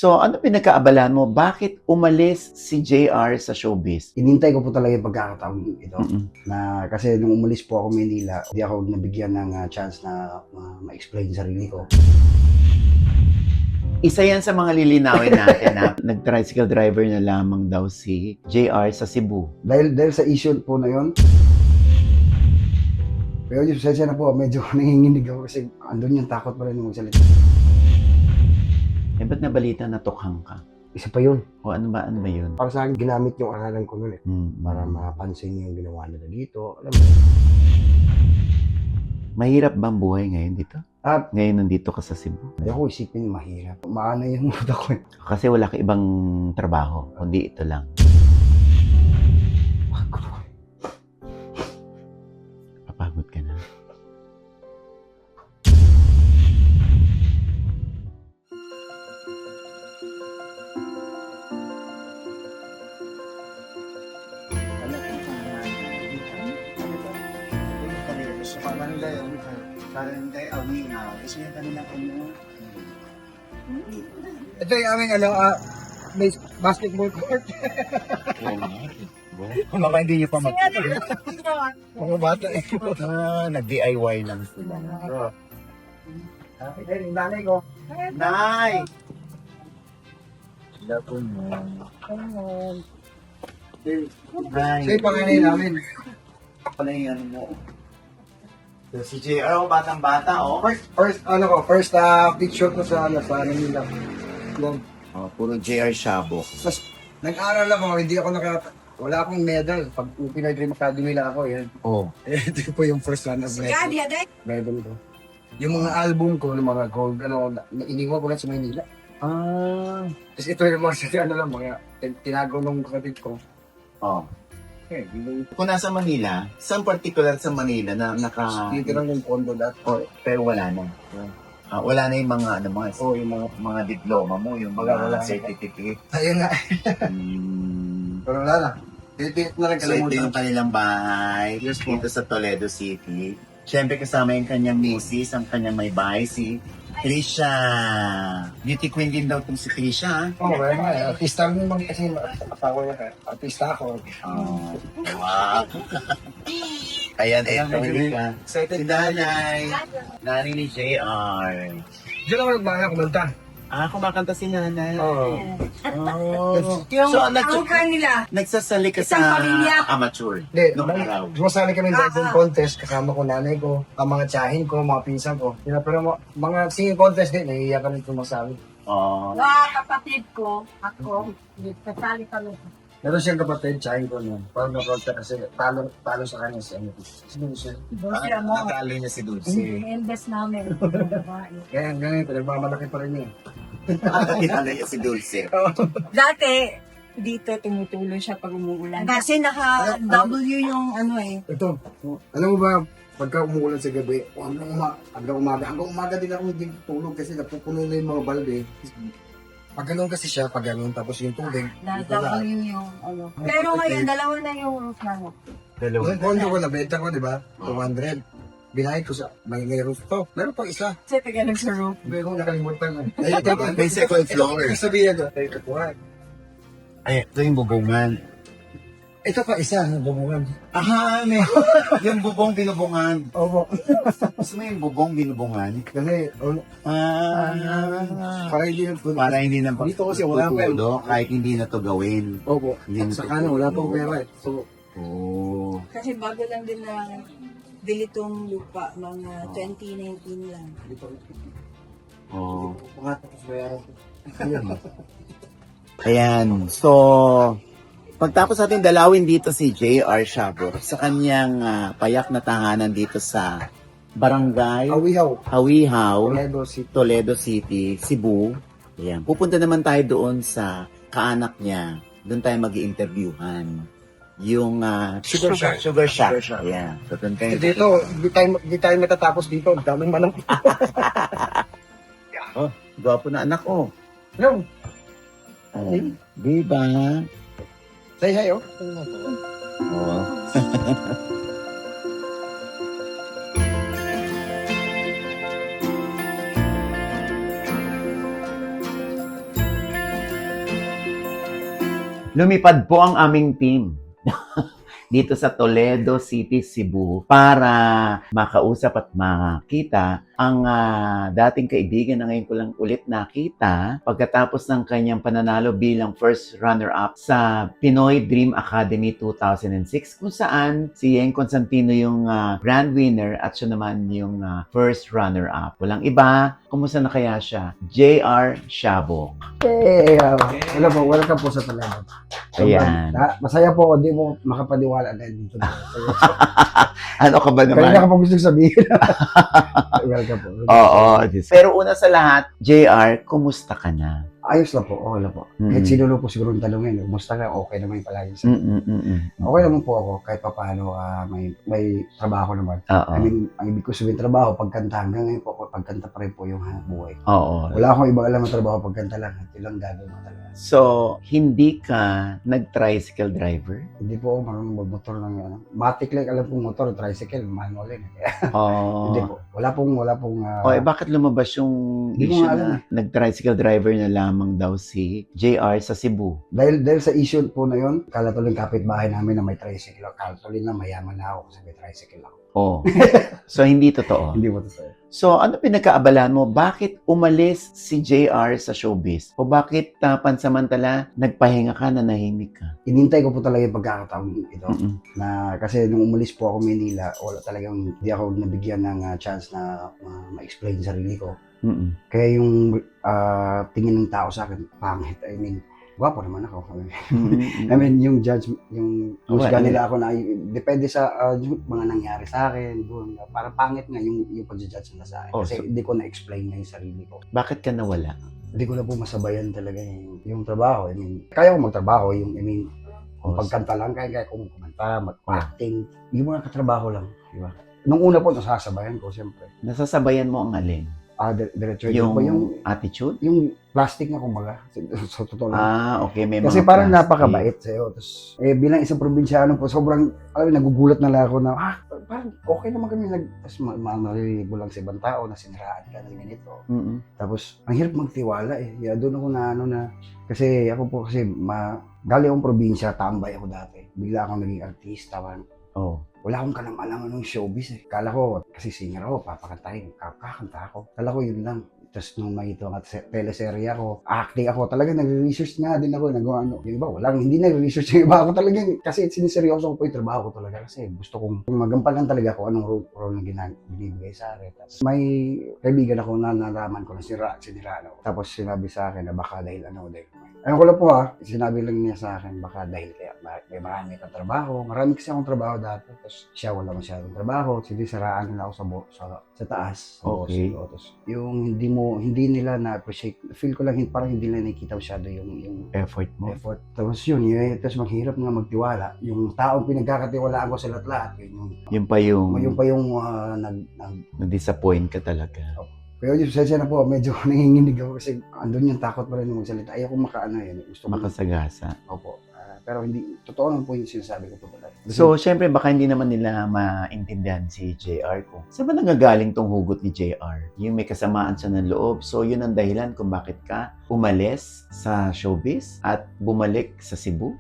So, ano pinagkaabalahan mo? Bakit umalis si JR sa showbiz? Inintay ko po talaga yung pagkakataon ito. Mm-mm. Na kasi nung umalis po ako Manila, hindi ako nabigyan ng chance na ma-explain sarili ko. Isa yan sa mga lilinawin natin na nag-tricycle driver na lamang daw si JR sa Cebu. Dahil sa issue po na yon. Pero yung sensya na po, medyo nanginginig ako kasi andun yung takot pa rin yung magsalita. Eh, ba't nabalita na tukhang ka? Isa pa yun. O ano ba yun? Para sa akin, ginamit yung aralan ko nun eh. Hmm. Para mapansin yung ginawa nila dito. Alam mo. Mahirap ba ang buhay ngayon dito? At Ngayon nandito ka sa Cebu? ayoko isipin mahirap. Maana yung mood ako eh. Kasi wala ka ibang trabaho, kundi ito lang. Papagod ka na. Barangay Awingaw. Isa yung kanilang ano. Ito yung aming may basketball court. Baka hindi niyo pa Mga bata eh. nag-DIY lang sila. Ito yung nanay ko. Nay! Sila po mo. Siya yung panganay namin. Ano yung ano mo? Si JR, batang-bata, oh. First picture ko sa Manila. Oh, puro JR Shabo. Tapos, nag-aral ako, hindi ako wala akong medal. Pag Pinoy Dream Academy lang ako, yan. Oh. Ito po yung first one of medal ko. Yung mga album ko, ng mga gold, iniwan ko lang sa Manila. Ah. Tapos ito yung mga, mga tinago ng kapatid ko. Oh. Kung nasa Manila, saan particular sa Manila na Titirang yung kondo lahat. Oh, pero wala na. Wala na yung mga Yung mga diploma mo, yung Wala. mga certificate. ayun nga. Pero wala na. Tinitit na lang So ito kalimutan. yung kanilang bahay dito sa Toledo City. Siyempre kasama yung kanyang misis, ang kanyang may bahay, si Trisha. Beauty queen din daw itong si Trisha. Oo, kaya nga. Artista mo naman kasi asawa niya. Artista ako. Oh, wow. Ayan, ito ka. Excited Si nanay. Nanay ni JR. Diyan ako nagbahay kumanta. Kumakanta si nanay. Oo. Oh. Yung So, angkan nila. nagsasali ka Isang sa pamilya. amateur. Hindi, Nung araw. sumasali kami sa singing contest kasama ko nanay ko, ang mga tiyahin ko, mga pinsan ko. Pero mga singing contest din, nahihiya kami sumasali. Oh. Mga kapatid ko, ako, kasali kami. Meron siyang kapatid, tiyahin ko nun. Parang na-contest kasi talo sa kanya si ano. Sino siya? Doon siya mo. Natalo niya si Dulce. Invest namin. Babae. Kaya hanggang ngayon, pinagmamalaki pa rin niya. Natalo niya si Dulce. Dati, dito tumutuloy siya pag umuulan. Kasi naka-W yung ano eh. Ito, alam mo ba, pagka umuulan sa gabi, hanggang umaga din ako hindi tulog kasi napupuno na yung mga balde. Pag ganun kasi siya, pag ganun, tapos yung tubig, dito na. Na-W yung ano. Pero ngayon, dalawa na yung roof namin. Yung condo ko, nabenta ko, di ba? 200. Binayad ko sa may roof to. Meron pang isa. Kasi tagalog sa roof. Hindi ko nakalimutan. May second floor. Sabihin ko, ito po. Ay, ito yung bubungan. Ito pa isa, bubungan. May yung bubong binubungan. Opo. Gusto mo yung bubong binubungan? Kasi, para hindi na tulog. Para hindi na Dito kasi wala pa yun. tutulo, kahit hindi na to gawin. Opo. Hindi na Sa kanan, wala pang pera eh. So, Oh. Kasi bago lang din na bili tong lupa, mga 2019 lang. dito. Oh. Pakatapos bayaran ko. Ayan. So, pagtapos natin dalawin dito si JR Shabor sa kanyang payak na tahanan dito sa Barangay Awihaw. Hawihaw, Toledo City. Toledo City, Cebu. Ayan. Pupunta naman tayo doon sa kaanak niya. Doon tayo mag-i-interviewhan. Yung Sugar Shack. Sugar Shack. Sugar Shack. Ayan. So, doon kayo. Dito, di tayo matatapos dito. Ang daming manang. Oh, gwapo na anak ko. Yung, Oh, di ba? say hi, oh. Oh. Lumipad po ang aming team dito sa Toledo City, Cebu para makausap at makita ang dating kaibigan na ngayon ko lang ulit nakita pagkatapos ng kanyang pananalo bilang first runner-up sa Pinoy Dream Academy 2006 kung saan si Yeng Constantino yung grand winner at siya naman yung first runner-up. Walang iba, kumusta na kaya siya? J.R. Shabok. Hello po, welcome po sa Toledo. Ayan. Masaya po ako, di mo makapaniwala na dito. Ano ka ba naman? Kanina ka pa gusto sabihin. Welcome po. Oo. Pero una sa lahat, JR, kumusta ka na? Ayos lang po, okay lang po. Kahit sino po siguro yung tanongin, kumusta ka, okay naman yung palagi sa Okay naman po ako, kahit pa paano may trabaho naman. Oo. I mean, ang ibig ko sabihin trabaho, pagkanta, hanggang ngayon po ako, pagkanta pa rin po yung hanap buhay. Oo. Wala akong ibang alam na trabaho, pagkanta lang, ito lang gagawin ko talaga. So, hindi ka nag-tricycle driver? Hindi po ako marunong mag-motor ng ano. Matic like alam kong motor, tricycle, manual yun. Oo. Hindi po. Wala pong Bakit lumabas yung Hindi ko issue nga alam na nag-tricycle driver na lamang daw si JR sa Cebu? dahil sa issue po na yun, kala tuloy kapitbahay namin na may tricycle. Kala tuloy na mayaman na ako kasi may tricycle ako. Oh. So, hindi totoo. Hindi po totoo. So, ano pinagkaabalaan mo? Bakit umalis si JR sa showbiz? O bakit pansamantala nagpahinga ka na nahimik ka? Inintay ko po talaga yung pagkakataon ito. Mm-mm. Na kasi nung umalis po ako Manila, wala talagang hindi ako nabigyan ng chance na ma-explain yung sarili ko. Mm-mm. Kaya yung tingin ng tao sa akin, pangit. I mean, gwapo naman ako. I mean, yung judge, yung husga nila ako na depende sa yung mga nangyari sa akin, doon. Parang pangit nga yung pag-judge nila sa akin. Oh, Kasi so- hindi ko na-explain na yung sarili ko. Bakit ka nawala? Hindi ko na po masabayan talaga yung trabaho. I mean, kaya ko magtrabaho. Kung pagkanta lang, kaya kong kumanta, mag-acting. Yung mga katrabaho lang, di ba? Nung una po, nasasabayan ko, siyempre. Nasasabayan mo ang alin? Diretso Yung yung attitude? yung plastic na kumbaga. Sa totoo lang. Okay. May Kasi mga parang plastic. napakabait sa'yo. Tapos, bilang isang probinsyano po, sobrang, nagugulat na lang ako na, parang okay naman kami. Tapos, maririnig lang sa ibang tao na siniraan ka na ganito. Mm-mm. Tapos, ang hirap magtiwala Kaya doon ako kasi ako po galing akong probinsya, tambay ako dati. Bigla akong naging artista. Oh. Wala akong kalam-alam ng showbiz Kala ko, kasi singer ako, papakantahin, kakanta ako. Kala ko yun lang. Tapos nung makita ko at teleserye ako, acting ako, talagang nagre-research nga din ako, yung iba, hindi nagre-research yung iba ako talagang, kasi siniseryoso ko po yung trabaho ko talaga, kasi gusto kong magampanan talaga ako anong role na binibigay sa akin. Tapos may kaibigan ako na nalaman ko na siniraan ako. Tapos sinabi sa akin na baka dahil ayun ko lang po sinabi lang niya sa akin, baka dahil kaya may marami kang trabaho. Marami kasi akong trabaho dati. Tapos siya wala masyadong trabaho. Sinisaraan nila ako sa taas. Okay. Tapos yung hindi nila na-appreciate. Feel ko lang parang hindi nila nakikita masyado yung Effort mo. effort. Tapos yun. Tapos maghirap nga magtiwala. Yung taong pinagkakatiwalaan ko sa lahat. Yung pa yung na-disappoint ka talaga. Pero yung sensya na po, medyo nanginginig ako kasi andun yung takot pa rin magsalita. Ayaw ko gusto ko Makasagasa. Opo. Pero hindi, totoo lang po yung sinasabi ko po talaga. So, syempre, baka hindi naman nila maintindihan si JR ko. Saan ba nanggagaling tong hugot ni JR? Yung may kasamaan siya ng loob. So, yun ang dahilan kung bakit ka umalis sa showbiz at bumalik sa Cebu?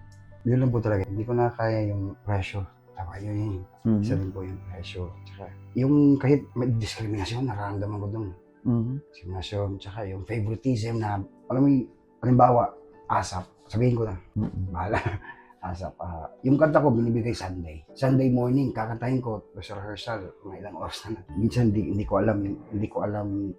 Yun lang po talaga. Hindi ko na kaya yung pressure. Tama yun. Mhm. Isa rin po yung pressure. Tsaka, yung kahit may diskriminasyon, nararamdaman ko doon. Mhm. Diskriminasyon. Tsaka yung favoritism na, alam mo yung, halimbawa, ASAP. Sabihin ko na, Mhm. bahala. ASAP. Yung kanta ko, binibigay Sunday. Sunday morning, kakantahin ko sa rehearsal, mga ilang oras na. Minsan hindi ko alam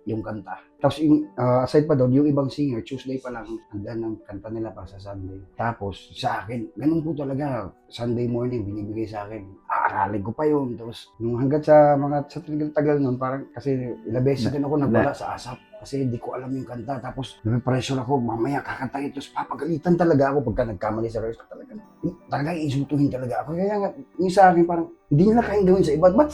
yung kanta. Tapos aside pa doon, yung ibang singer, Tuesday pa lang, handa ng kanta nila para sa Sunday. Tapos sa akin, ganun po talaga, Sunday morning, binibigay sa akin. Aaralin ko pa yun. Tapos nung hanggat sa tagal nun, parang kasi ilang beses din ako nagwala sa ASAP. Kasi hindi ko alam yung kanta. Tapos napipressure ako, mamaya kakantahin. Tapos papagalitan talaga ako pagka nagkamali sa rehearsal talaga. Iinsultuhin talaga ako. Kaya nga, yung sa akin parang, hindi nila kayang gawin sa iba. Ba't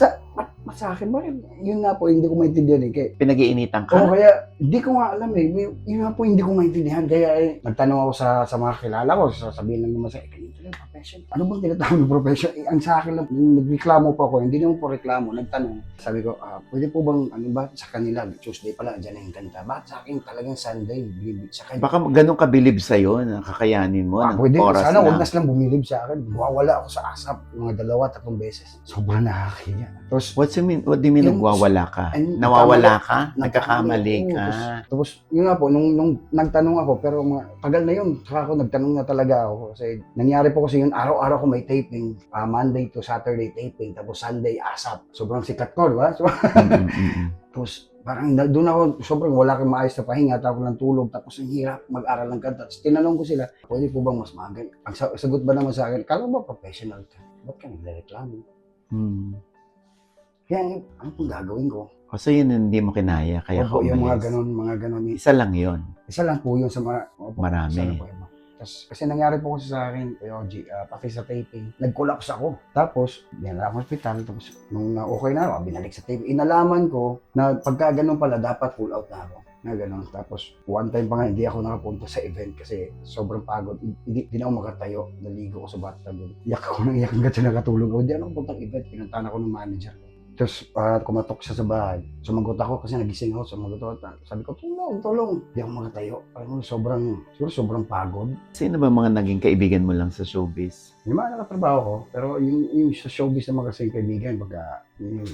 sa akin, bakit? Yun nga po, hindi ko maintindihan eh. Kaya, Pinag-iinitan Oo, ka? kaya hindi ko nga alam eh. Yun nga po hindi ko maintindihan. Kaya nagtanong ako sa mga kilala ko. Sasabihin lang naman sa ganito yung profession. Ano bang tinatawag ng profession? Ang sa akin lang, nung nagreklamo po ako, hindi naman po reklamo, nagtanong. Sabi ko, pwede po bang, ano ba, sa kanila, Tuesday pala, dyan yung kanta. Bakit sa akin talagang Sunday? Sa kanya. Baka ganun kabilib sa'yo na kakayanin mo ng Pwede, oras sana huwag lang. na silang bumilib sa akin. Wawala ako sa ASAP mga 2-3 beses. Sobrang nakakahiya. Tapos, What do you mean Yung- nagwawala ka? Ay, Nawawala ka? nagkamali. Nagkakamali Oo, ka? Tapos, yun nga po, nung nagtanong ako, pero tagal na yun, saka ako nagtanong na talaga ako. Kasi nangyari po kasi yun, araw-araw ko may taping, Monday to Saturday taping, tapos Sunday ASAP. Sobrang sikat ko, di ba? So, tapos, parang doon ako, sobrang wala kang maayos na pahinga, tapos ng tulog, tapos ang hirap mag-aral ng kanta. Tapos tinanong ko sila, pwede po bang mas maaga? Ang sagot ba naman sa akin, kala ba professional ka? Ba't ka nagre-reklamo? Kaya, ano pong gagawin ko? O so yun hindi mo kinaya, kaya ka Opo, yung umalis. mga ganon. Isa lang yun. Isa lang po yun sa mga... Opo, Marami. isa lang po yun. Tapos, kasi nangyari po kasi sa akin, pati sa taping, nag-collapse ako. Tapos, dinala ako sa hospital. Tapos, nung okay na ako, binalik sa taping. Inalaman ko na pagka ganun pala, dapat pull out na ako. Na ganun. Tapos, one time pa nga, hindi ako nakapunta sa event kasi sobrang pagod. Hindi na ako makatayo. Naligo ko sa bathtub. Iyak ako nang iyak hanggang sa nakatulog ako. Hindi ako puntang event. Pinuntahan ako ng manager ko. Tapos, kumatok siya sa bahay. Sumagot ako kasi nagising ako. Sumagot ako. Sabi ko, tulong. Hindi ako makatayo. Alam mo, sobrang pagod. Sino ba mga naging kaibigan mo lang sa showbiz? Yung mga nakatrabaho ko, pero yung sa showbiz na mga kasing kaibigan, baka yung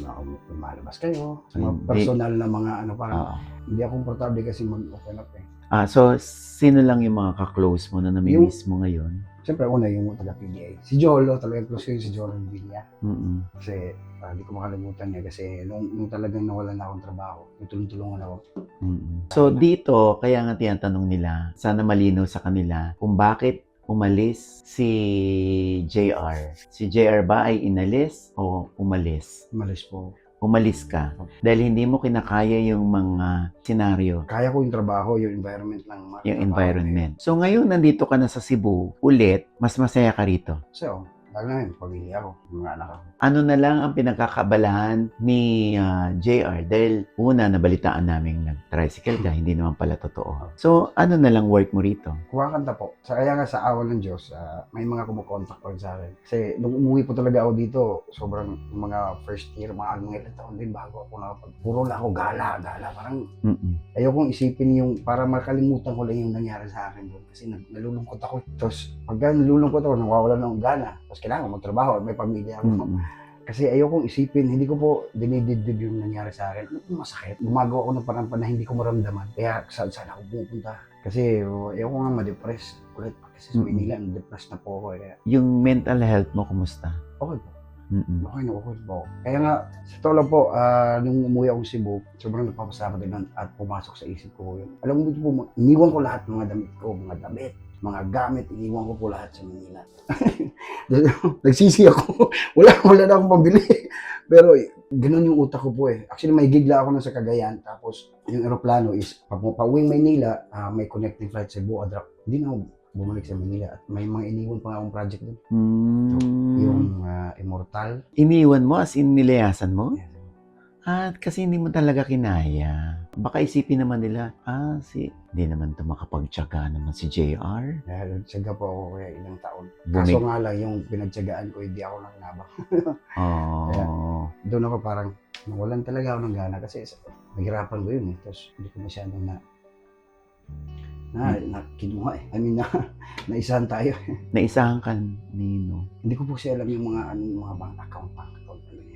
lumalabas kayo, sa mga Hindi. personal na mga ano, parang Oo. hindi ako komportable kasi mag-open up eh. So, sino lang yung mga ka-close mo na namimiss mo ngayon? Siyempre, una yung taga-PDA. Si Jolo, talagang close ko yung si Jolo Villa. Mm-mm. Kasi hindi ko makalimutan niya kasi nung talagang nawalan na akong trabaho, yung tulong-tulungan ako. Mm-mm. So, dito, kaya nga tinatanong nila, sana malinaw sa kanila, kung bakit umalis si JR. Si JR ba ay inalis o umalis? Umalis po. Umalis ka dahil hindi mo kinakaya yung mga senaryo, Kaya ko yung trabaho, yung environment ng mga yung trabaho environment. So ngayon nandito ka na sa Cebu ulit, mas masaya ka rito. eh. Kasi lalo na yun, pamilya ko, yung mga anak ko. Ano na lang ang pinagkakabalahan ni JR dahil una nabalitaan namin nag-tricycle ka, hindi naman pala totoo. So ano na lang work mo rito? Kumakanta po. Kaya nga sa awa ng Diyos, may mga kumukontak pa rin sa akin. Kasi nung umuwi po talaga ako dito, sobrang mga first year, mga ilang taon din bago ako nakapag. Puro lang ako gala. Parang Mm-mm. ayokong isipin yung, para makalimutan ko lang yung nangyari sa akin doon. Kasi nalulungkot ako. Tapos pagka nalulungkot ako, nawawala ng gana. Tapos kailangan ko magtrabaho, may pamilya ako. Mm-mm. Kasi ayokong isipin, hindi ko po dinidibdib yung nangyari sa akin. Ano po masakit? Gumagawa ako ng parang na hindi ko maramdaman. Kaya saan ako pupunta? Kasi ayoko nga ma-depress ulit. Kasi sa Manila, na-depress na po ako. Kaya Yung mental health mo kumusta? okay po. Mm-mm. Okay na okay po. Kaya nga, sa totoo lang po, nung umuwi akong Cebu, sobrang nagpapasama din nun at pumasok sa isip ko yun. Alam mo po, iniwan ko lahat ng mga damit ko, mga gamit, iniwan ko po lahat sa Manila. Nagsisi ako. wala na akong pambili. Pero ganun yung utak ko po eh. Actually, may gigla ako na sa Cagayan. Tapos, yung aeroplano is, pag pauwing Maynila, may connecting flight sa Cebu, Adrak. Hindi na ako bumalik sa Manila. At may mga iniwan pa nga akong project doon. Yung Immortal. Iniwan mo as in nilayasan mo? Yes. Kasi hindi mo talaga kinaya. Baka isipin naman nila, hindi naman ito makapagtyaga naman si JR. Dahil nagtsaga po ako kaya ilang taon. Bumig- Kaso nga lang, yung pinagtsagaan ko, hindi ako nang nabak. Oh. Doon ako parang, nawalan talaga ako ng gana kasi naghirapan ko yun eh. Tapos hindi ko masyadong kinuha eh. I mean, naisahan tayo. Naisahan ka nino. Hindi ko po siya alam yung mga bank account. Ano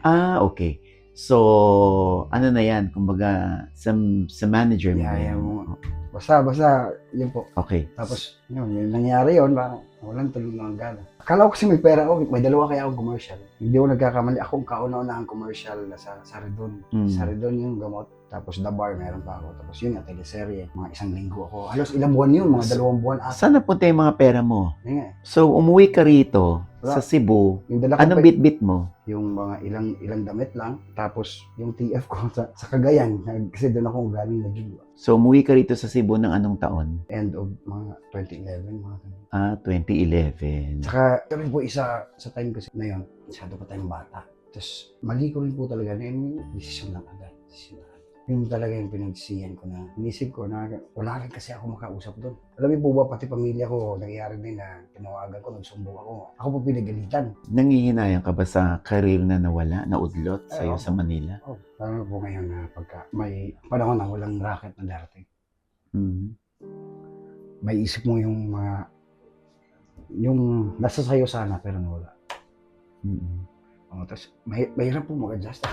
yan. Okay. So, ano na yan? Kumbaga, sa manager mo ba Yeah, yan? Basta, yun po. Okay. Tapos, yung nangyari yun, parang walang tuloy ng gana. Akala ko kasi may pera ako, may dalawa kaya akong commercial. Hindi ako nagkakamali, ako ang kauna-unahang commercial sa Saridon. Saridon yung gamot. Tapos The Bar, meron pa ako. Tapos yun, teleserye. Mga 1 linggo ako. Halos ilang buwan yun, mga 2 buwan. Saan napunta yung mga pera mo? Yun nga eh. So, umuwi ka rito sa Wala. Cebu. Yung dala ko Anong pa- bit-bit mo? yung mga ilang damit lang. Tapos yung TF ko sa Cagayan. Kasi doon ako galing naging So, umuwi ka rito sa Cebu ng anong taon? end of mga 2011. Mga ganun. 2011. Saka kami po isa sa time kasi na yun, masyado pa tayong bata. Tapos, mali ko rin po talaga na yung desisyon lang agad. Yung talaga yung pinagsisihan ko na, inisip ko na wala rin kasi ako makausap doon. Alam mo po ba, pati pamilya ko, nangyayari din na tinawagan ko, nagsumbong ako. Ako po pinagalitan. Nangihinayang ka ba sa career na nawala, naudlot sa'yo Oo. sa Manila? Oh, lalo po ngayon na pagka may panahon na walang racket na darating. Mhm. May isip mo yung mga, yung nasa sayo sana pero nawala. Mhm. Tapos mahirap po mag-adjust.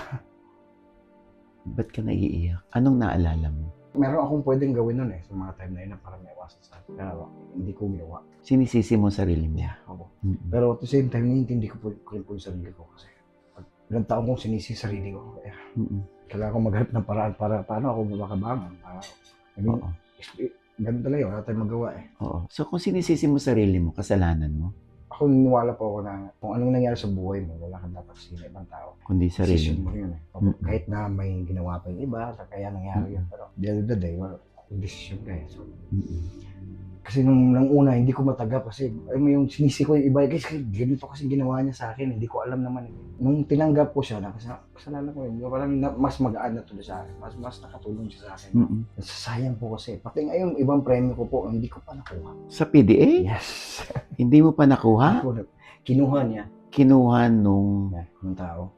Ba't ka naiiyak? Anong naalala mo? Meron akong pwedeng gawin nun sa mga time na yun na para may iwasan sa akin. Pero hindi ko ginawa. Sinisisi mo sarili mo? Ako. Mhm. Pero at the same time, naiintindi ko rin po yung sarili ko kasi pag ilang taon kong sinisi yung sarili ko. Kaya Mhm. kailangan ko maghanap ng paraan para paano ako makabangon. I mean, Oo. ganun talaga, wala tayong magawa Oo. So kung sinisisi mo sarili mo, kasalanan mo, Ako niniwala po ako na kung anong nangyari sa buhay mo, wala kang dapat sila ibang tao. kundi sarili Decision mo. mo yun Mm. Kahit na may ginawa pa yung iba, kaya nangyari yun. Pero the end of the day, well, decision ka So, Mhm. kasi nung una, hindi ko matagap kasi alam mo yung sinisi ko yung iba, kasi ganito kasi ginawa niya sa akin, hindi ko alam naman. Nung tinanggap ko siya, kasalanan ko yun, parang mas magaan na tuloy sa akin, mas nakatulong siya sa akin. Mhm. Sayang po kasi, pati ngayon ibang premyo ko po, hindi ko pa nakuha. Sa PDA? Yes. Hindi mo pa nakuha? Kinuha niya. Kinuha nung Yung tao.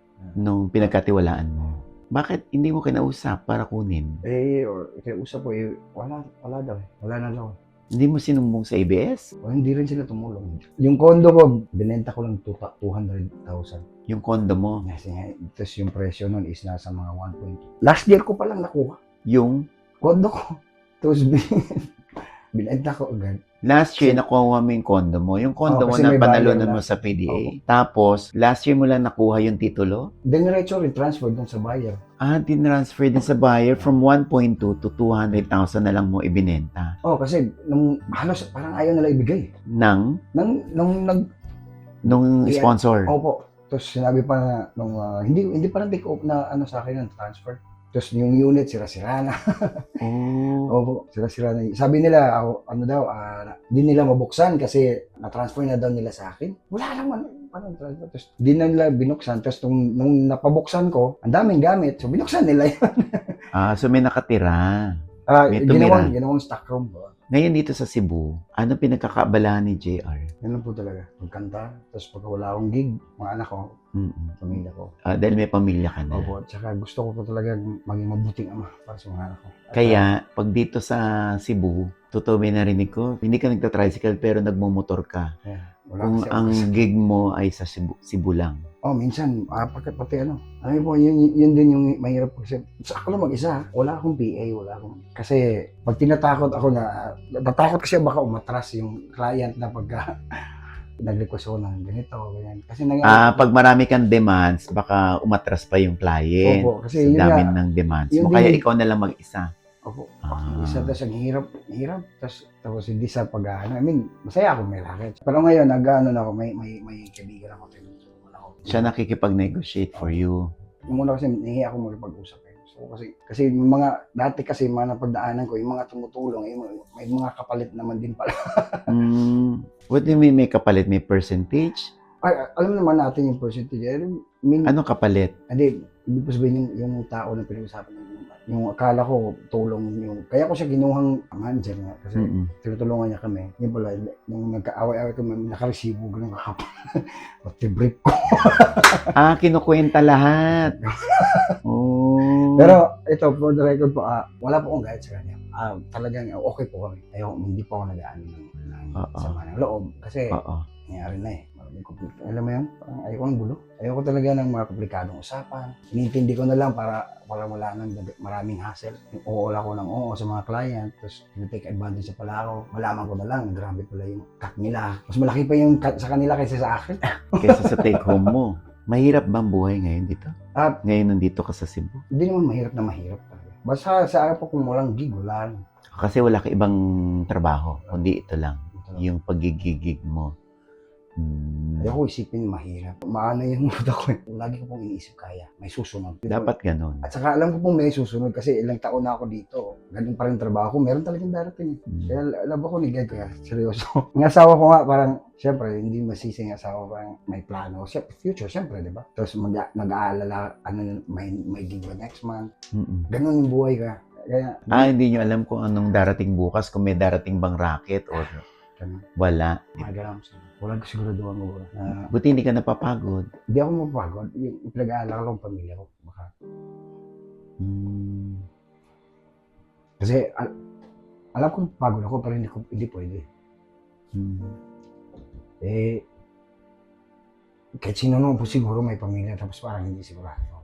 pinagkatiwalaan mo. Bakit hindi mo kinausap para kunin? Or usap ko, wala daw. Wala na daw. Hindi mo sinumbong sa ABS? Hindi rin sila tumulong. Yung condo ko, binenta ko lang 200,000. Yung condo mo? Kasi tapos yung presyo nun is nasa mga 1.2. Last year ko pa lang nakuha. Yung Condo ko. Tapos binenta ko agad. last year nakuha mo yung condo mo. Yung condo Oo, mo kasi na may panalunan buyer mo na. sa PDA. Tapos, last year mo lang nakuha yung titulo? Diretso rin-transfer dun sa buyer. Tinransfer din sa buyer from 1.2 to 200,000 na lang mo ibinenta. Kasi nung halos parang ayaw nila ibigay. Nang nung Yeah. sponsor. Opo. Tapos sinabi pa na hindi pa na take off na sa akin ng transfer. Tapos yung unit, sira-sira na. Oh. Opo, sira-sira na. Sabi nila, di nila mabuksan kasi na-transfer na daw nila sa akin. Wala naman. Paano transfer? Tapos di na nila binuksan. Tapos nung napabuksan ko, ang daming gamit. So binuksan nila yun. So may nakatira. May tumira. Ginawang stock room. Ngayon dito sa Cebu, ano pinagkakaabalahan ni JR? Yan lang po talaga. Magkanta. Tapos pagka wala akong gig, mga anak ko, pamilya ko. Dahil may pamilya ka na. Opo, at saka gusto ko po talaga maging mabuting ama para sa mga anak ko. At, Kaya, pag dito sa Cebu, totoo may narinig ko, hindi ka nagta-tricycle pero nagmumotor ka. wala Kung kasi ang ako. gig mo ay sa Cebu lang. Minsan, pati ano. Alam mo po, yun din yung mahirap kasi. Sa ako lang mag-isa, wala akong PA, Kasi, pag tinatakot ako natakot kasi baka umatras yung client na pagka nag-request ako ng ganito, ganyan. Kasi Pag marami kang demands, baka umatras pa yung client. Opo, kasi Sa yun dami nga, ng demands yun mo. Kaya din- ikaw na lang mag-isa. Opo. Ah. Isa, tapos ang hirap. Tapos hindi sa pag-ano. I mean, masaya ako may racket. Pero ngayon, nag-ano na ako, may kaibigan ako. Tinutulungan ako. Siya nakikipag-negotiate for you. Yung una kasi, nahihi ako magpag-usap. So, kasi yung dati kasi mga napagdaanan ko, yung mga tumutulong, may mga kapalit naman din pala. What do you mean may kapalit? May percentage? Alam naman natin yung percentage. Anong kapalit? Hindi, ibig ko sabihin yung tao na pinag-usapan yung akala ko tulong kaya ko siya ginuhang manager nga kasi tinutulungan niya kami. Yung pala, nung nagka-away-away kami, nakaresibo ganun kahapon. Pati brief ko. Kinukwenta lahat. Oh. Pero ito, for the record po, wala po akong gayat sa kanya. Talagang okay po kami. Hindi po ako nag-aano ng sama ng loob. Kasi nangyari na maraming komplikado. Alam mo yan? Parang ayoko ng gulo. Ayoko talaga ng mga komplikadong usapan. Inintindi ko na lang para wala nang maraming hassle. Oo ako ng oo sa mga client. Tapos tinitake advantage pala ako. Malaman ko na lang, grabe pala yung cut nila. Mas malaki pa yung cut sa kanila kaysa sa akin. Kaysa sa take home mo. Mahirap ba ang buhay ngayon dito? Ngayon nandito ka sa Cebu? Hindi naman mahirap na mahirap talaga. Basta sa akin po kung walang gig, wala. Kasi wala ka ibang trabaho, kundi ito lang. Yung pagigigig mo Ayoko isipin mahirap. Maana yung muda ko. Lagi ko pong iniisip kaya. May susunod. Dapat ganun. At saka alam ko pong may susunod kasi ilang taon na ako dito. Ganun pa rin trabaho ko. Meron talagang darating. Kaya alam ko ni God kaya. Seryoso. Ang asawa ko nga parang, syempre, hindi masisi ang asawa ko. Parang may plano. Future, syempre, di ba? Tapos nag-aalala, may gig ba next month. Ganun yung buhay ka. Kaya, Hindi nyo alam kung anong darating bukas, kung may darating bang racket or wala. magaram siya. Walang kasiguraduhan ko. Buti hindi ka napapagod. Hindi ako mapapagod. Yung pinag-aalala ko lang pamilya ko. Baka. Kasi alam ko pagod ako pero hindi pwede. Kahit sino naman po siguro may pamilya tapos parang hindi sigurado.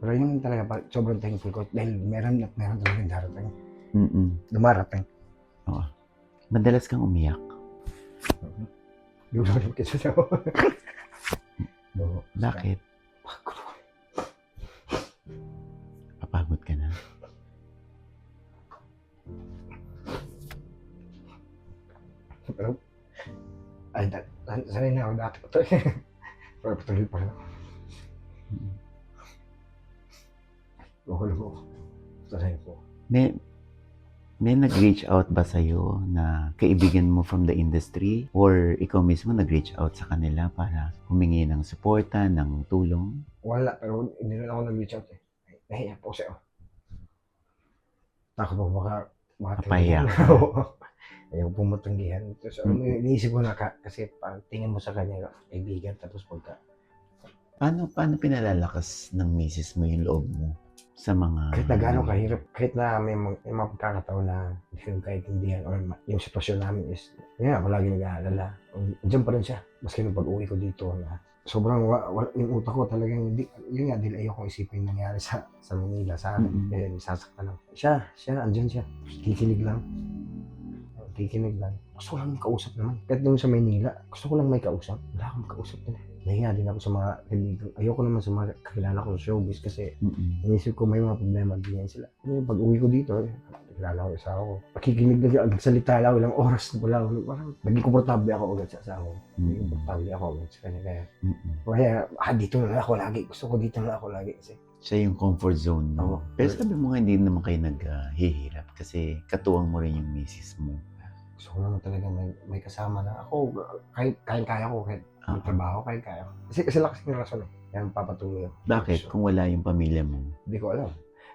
Pero yun talaga sobrang thankful ko dahil meron talagang darating. Dumarating. Oo. Madalas kang umiyak. Yung lang kasi siya. Bakit? Papagod ka na? Pero, sanay na ako dati ko ito eh. Pero patuloy pa rin ako. Okay lang ako. Sanay ko. May nag-reach out ba sa'yo na kaibigan mo from the industry? Or ikaw mismo nag-reach out sa kanila para humingi ng suporta, ng tulong? Wala, pero hindi na ako nag-reach out eh. Nahiya po siya. Takot po baka Papahiya ka. Ayaw po matanggihan. Tapos iniisip ko na kasi parang tingin mo sa kanya kaibigan tapos pagka Paano pinalalakas ng misis mo yung loob mo sa mga... kahit na gano'ng kahirap, kahit na may mga pagkakataon na hindi ko kaintindihan or yung sitwasyon namin is, yun nga, palagi nag-aalala. Diyan pa rin siya. Maski nung pag-uwi ko dito na sobrang yung utak ko talagang hindi, yun nga, dahil ayoko isipin nangyari sa Manila, sa akin. Kaya sasaktan lang. Siya, andyan siya. Kikinig lang. Gusto ko lang may kausap naman. Kahit nung sa Manila, gusto ko lang may kausap. Wala akong kausap din eh. Nahiya din ako sa mga kaibigan. Ayoko naman sa mga kakilala ko sa showbiz kasi inisip ko may mga problema din yan sila. Pag uwi ko dito, kakilala ko yung asawa ko. Pakikinig na siya, nagsalita lang, ilang oras wala. Parang naging komportable ako agad sa asawa ko. Naging komportable ako agad sa kanya. Kaya, dito na ako lagi. Gusto ko dito na ako lagi kasi. Siya yung comfort zone mo. Oo. Pero sabi mo nga, hindi naman kayo naghihirap kasi katuwang mo rin yung misis mo. Gusto ko naman talaga may kasama na ako. Kaya ko kahit may trabaho, kaya ko. Kasi lakas ng rason eh. Kaya papatuloy ako. Bakit? Kung wala yung pamilya mo? Hindi ko alam.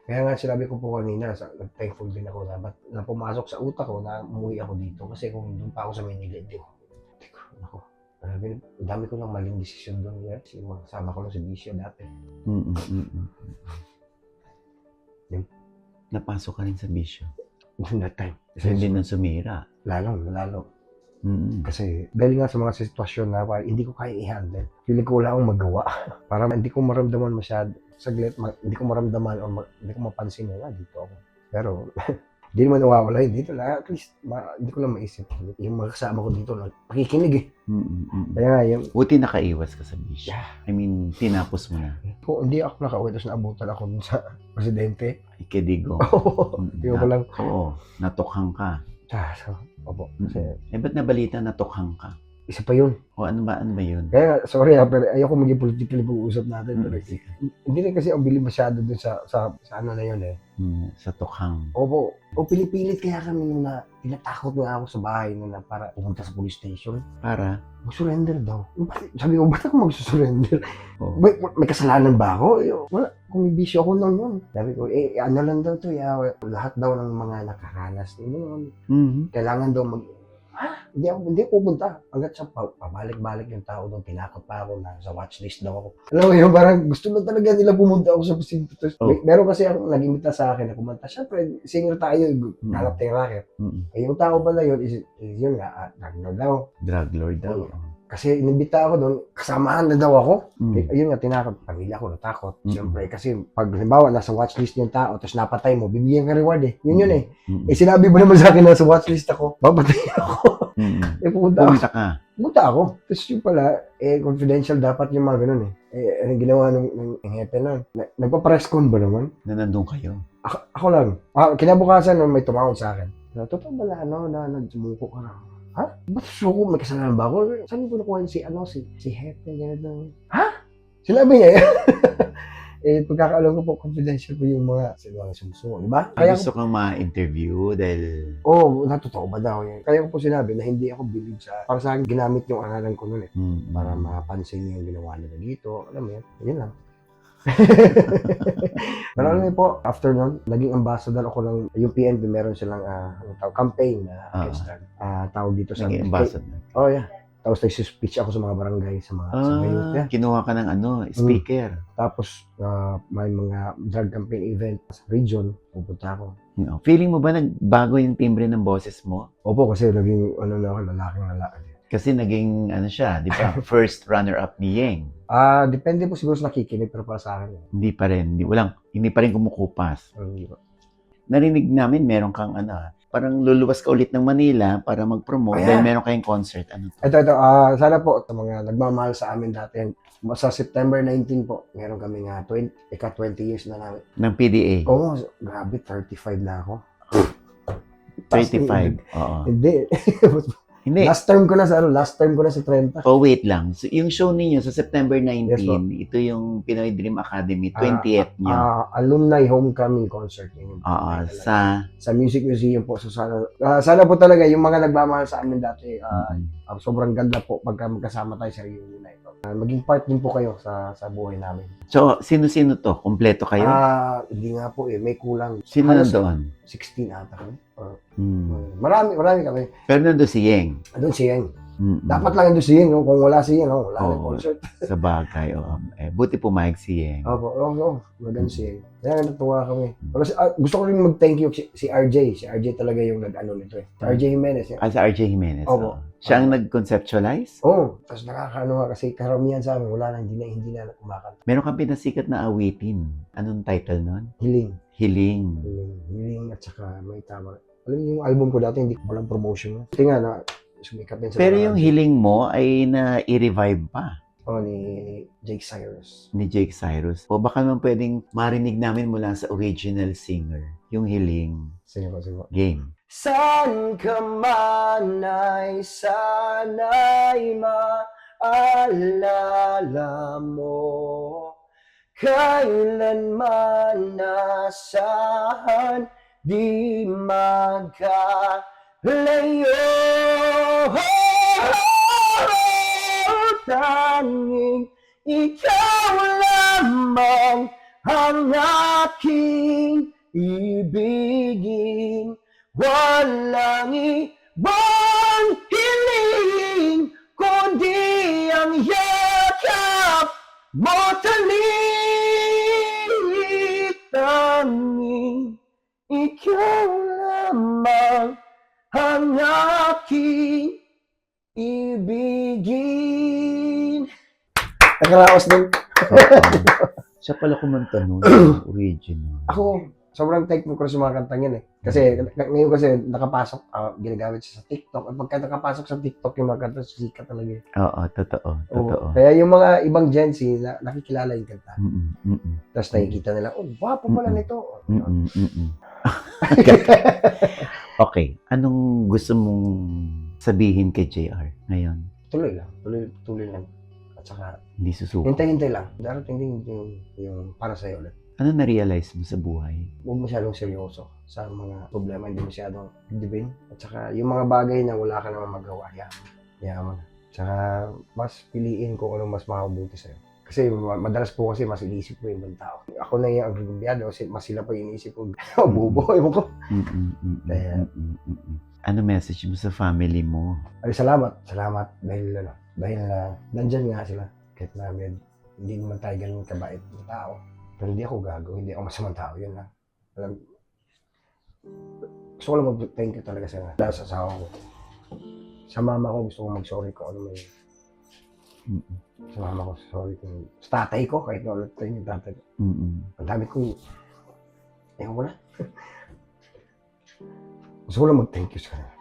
Kaya nga sinabi ko po kanina, thankful din ako na pumasok sa utak ko na umuwi ako dito. Kasi kung doon pa ako sa Manila, hindi ko. Ang dami ko lang maling desisyon doon. Kasi kasama ko lang si Bisyo dati. Napasok ka rin sa bisyo. That time. Kasi hindi nang sumira. Lalo. Kasi dahil nga sa mga sitwasyon na hindi ko kaya i-handle, feeling ko wala akong magawa. Para hindi ko maramdaman masyado. Saglit, hindi ko maramdaman o hindi ko mapansin na dito ako. Pero hindi naman nawawala yun dito. At least hindi ko lang maisip. Yung mga kasama ko dito, pakikinig eh. Kaya nga yung... Buti nakaiwas ka sa bisyo. Yeah. I mean, tinapos mo na. Kung hindi ako nakauwi, tapos naabutan ako dun sa presidente. Ikidigo. Hindi ko lang... Oo, natukhang ka. Opo. Kasi, ba't nabalita natukhang ka? Isa pa yun. O ano ba yun? Kaya, sorry pero ayoko maging politically pag-uusap natin. Pero hindi rin kasi ang bilib masyado dun sa ano na yun eh. Sa tukhang. Opo. O pinipilit kaya kami nung na tinatakot nga ako sa bahay nung na para pumunta sa police station. Para? Mag-surrender daw. Sabi ko, ba't ako mag-surrender? Oh. May kasalanan ba ako? Wala. Kung may bisyo ako lang yun. Sabi ko, ano lang daw to, lahat daw ng mga nakaranas noon. Kailangan daw hindi ako pupunta. Hanggat sa pabalik-balik yung tao doon, tinakot pa ako na sa watchlist daw ako. Alam mo yun, parang gusto na talaga nila pumunta ako sa presinto. Meron kasi ako nag-imita sa akin na kumanta. Siyempre, singer tayo, hanap tayong racket. Yung tao pala yun, is yun nga, Drug lord daw. Kasi inimbita ako doon, kasamahan na daw ako. Ayun nga, tinakot. Pamilya ko natakot. Siyempre, kasi pag halimbawa, nasa watchlist yung tao, tapos napatay mo, bibigyan ka reward eh. Yun eh. Sinabi mo naman sa akin na sa watchlist ako, babatay ako. Pumunta ka. Pumunta ako. Tapos yung pala, confidential dapat yung mga ganun eh. Anong ginawa ng hepe na? Nagpa-press con ba naman? Na nandun kayo. Ako lang. Kinabukasan may tumawag sa akin. Totoo ba na, na nagsumuko ka na? Ha? Ba't suko? May kasalanan ba ako? Saan ko nakuha si Hepe, gano'n. Ha? Sinabi niya yan. Pagkakaalam ko po, confidential po yung mga sinuwang sumusungo, di ba? Ay, Kaya gusto kang ma-interview dahil natotoo ba daw yan? Kaya ko po sinabi na hindi ako believe sa, para sa akin, ginamit yung aralan ko nun para mapansin yung ginawa nila dito. Alam mo yan, yun lang. Pero alam niyo po, after nun, naging ambassador ako ng yung PNP, meron silang campaign na tawag dito sa naging ambassador. Oh yeah. Tapos nag-speech ako sa mga barangay, sa mga youth. Yeah. Kinuha ka ng speaker. Tapos may mga drug campaign event sa region, pupunta ako. Feeling mo ba nagbago yung timbre ng boses mo? Opo, kasi naging lalaking lalaki. Kasi naging siya, di ba? First runner-up ni Yeng. Depende po siguro sa nakikinig, pero para sa akin. Hindi pa rin, hindi pa rin kumukupas. Hindi po. Narinig namin meron kang parang luluwas ka ulit ng Manila para mag-promote dahil meron kayong concert. Ito, sana po sa mga nagmamahal sa amin dati, sa September 19 po, meron kami nga 20 years na namin. Ng PDA? Oo, grabe, 35 na ako. 35? Oo. Hindi. Hindi. Last term ko na sa 30. Oh, wait lang. So, yung show ninyo sa September 19, Yes, po. Ito yung Pinoy Dream Academy, 20th nyo. Alumni homecoming concert. Yun, Sa Music Museum po. So, sana po talaga yung mga nagmamahal sa amin dati, sobrang ganda po pagka magkasama tayo sa reunion na ito. Maging part din po kayo sa buhay namin. So, sino-sino to? Kompleto kayo? Hindi nga po may kulang. Sino Halos nandoon? 16 ata kami. Hmm. Marami kami. Pero nandun si Yeng. Doon si Yeng. Mm-mm. Dapat lang doon si Yeng. No? Kung wala si Yeng, wala na Oo. concert. Sa bagay. Buti pumayag si Yeng. Oo. Maganda si Yeng. Kaya natuwa kami. Pero gusto ko rin mag-thank you si RJ. Si RJ talaga yung nag-ano nito. Si RJ Jimenez. Sa RJ Jimenez. Opo. Siya ang nag-conceptualize? Tapos nakakaano nga kasi karamihan sa amin, wala na, hindi na kumakanta. Meron kang pinasikat na awitin. Anong title nun? Hiling Hiling. at saka may tama. Alam niyo yung album ko dati, hindi ko walang promotion. Kasi nga na, sumikat din sa Pero mga yung radio. hiling mo ay na-revive pa Ni Jake Cyrus. ni Jake Cyrus. O baka naman pwedeng marinig namin mula sa original singer. Yung hiling. Sige po. Game. San ka man ay sana'y maalala mo, kailanman nasahan di magkalayo. Tanging ikaw lamang ang aking ibigin. Walang ibang hiling kundi ang yakap mo tanging ikaw lamang ang aking ibigin. Nakaraos din. Siya pala kumanta nun. Original. Ako, sobrang thankful ko sa mga kantang yan eh. Kasi ngayon kasi nakapasok, ginagamit siya sa TikTok. At pagka nakapasok sa TikTok yung mga kanta, sikat talaga eh. Oo, totoo. Kaya yung mga ibang Gen Z, nakikilala yung kanta. Mm-mm. Tapos nakikita nila, wapo pala nito. Okay, anong gusto mong sabihin kay JR ngayon? Tuloy lang. Tuloy lang. At saka, Hindi susuko. hintay-hintay lang. Darating din yung para sa'yo ulit. Ano na-realize mo sa buhay? Huwag masyadong seryoso sa mga problema, hindi masyadong dibin. At saka, yung mga bagay na wala ka naman magawa, yaman. Tsaka, mas piliin kung ano mas makabuti sa'yo. Kasi madalas po kasi mas iniisip ko yung ibang tao. Ako na yung agribiyado, mas sila pa yung iniisip ko. Bubo, ewan ko. Kaya, Ano message mo sa family mo? ay, salamat dahil nandyan nga sila. Kahit na hindi naman tayo ganun kabait ng tao. Pero hindi ako gago, hindi ako masamang tao, yun lang. Gusto ko lang mag-thank you talaga sa asawa ko. Sa mama ko, gusto ko mag-sorry ko ano may. Sa mama ko, sorry kung sa tatay ko, kahit na ulit tayo yung tatay ko. Ang dami kong, ewan ko na. Gusto ko lang mag-thank you sa kanila.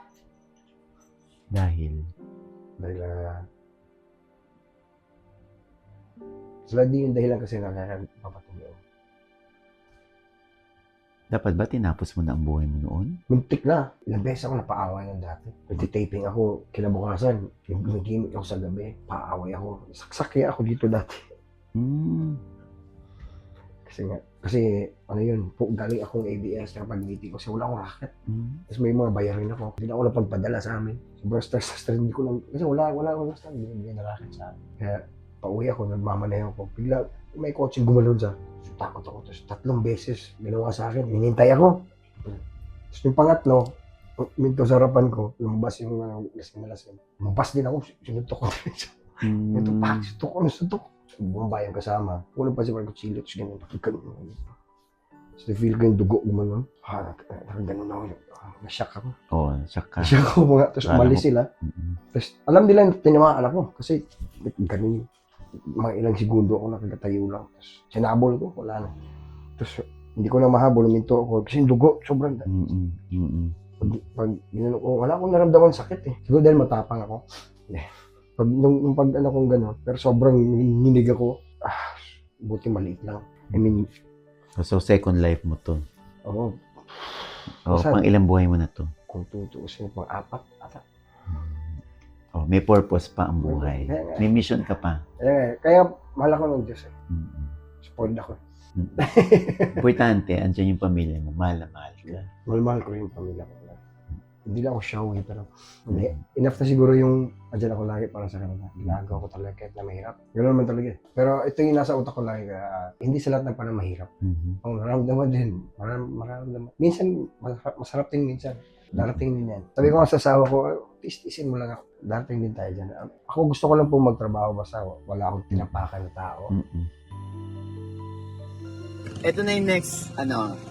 Dahil sila din yung dahilan kasi nakakapatuloy. Dapat ba tinapos mo na ang buhay mo noon? Muntik na. Ilang beses ako napaaway ng dati. Nagtitaping ako, kinabukasan, gimmick ako sa gabi, paaway ako. Saksakya ako dito dati. Hmm. Kasi ano yun, galing akong ABS na pag-meeting kasi wala akong racket. Hmm. Tapos may mga bayarin ako. Hindi na ako napagpadala sa amin. Sobrang stress, hindi ko lang, kasi wala akong stress, hindi na racket sa amin. Kaya pauwi ako, nagmamaneho ako. Bigla, may coaching gumalon sa. So, takot ako. Tapos 3 beses, ginawa sa akin, hinintay ako. Tapos yung pangatlo, minto sa harapan ko, lumabas yung lasing. Lumabas din ako, sinuntok ko. Hmm. Ito pa, suntok. Buong bayan kasama. Una pa si Marco Chilo, tapos ganun. So, feel ko yung dugo gumanon. Ganun ako. Na-shock ako. Oh, saka. Na-shock ako mga. Tapos umalis sila. Tapos alam nila yung tinamaan ako. Kasi ganun yung mga ilang segundo ako nakagatayo lang. Tapos sinabol ko, wala na. Tapos hindi ko na mahabol, uminto ako. Kasi yung dugo, sobrang. Pag ginano ko, wala akong naramdaman sakit eh. Siguro dahil matapang ako. Nung pag ano kong gano'n, pero sobrang ninig ako. Buti maliit lang. I mean, So, second life mo to. oo. Oh, Saan? pang ilang buhay mo na to? Kung tutuusin ko, 4 ata. Oh, may purpose pa ang buhay. May mission ka pa. Kaya mahal ako ng Diyos eh. Mm-mm. Spoiled ako. Importante, andyan yung pamilya mo. Mahal na mahal ka. Mahal ko rin yung pamilya ko. Hindi lang ako showy, pero enough na siguro yung andyan ako lagi para sa kanila. Ginagawa ko talaga kahit na mahirap. Ganoon naman talaga eh. Pero ito yung nasa utak ko lagi, hindi sa lahat ng panahon mahirap. Ang nararamdaman din, mararamdaman. Minsan, masarap din minsan. Darating din yan. Sabi ko nga sa asawa ko, tistisin mo lang ako. Darating din tayo dyan. Ako gusto ko lang po magtrabaho basta wala akong tinapakan na tao. Ito na yung next,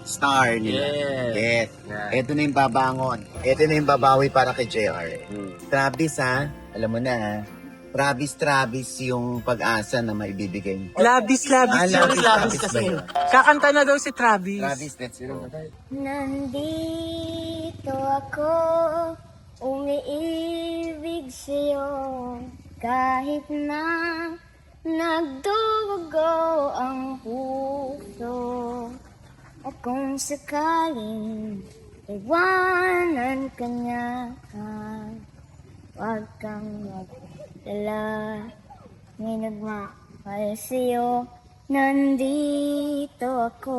star nila. Yes. Ito na yung babangon. Ito na yung babawi para kay JR. Travis ha, alam mo na ha. Travis yung pag-asa na maibibigay mo. Labis Labis ba kasi. yun? Kakanta na daw si Travis. Travis, let's go. Nandito ako, umiibig sa'yo, kahit na nagdugo ang puso. At kung sakaling iwanan ka niya, huwag kang magdala. May nagmahal sa'yo, nandito ako.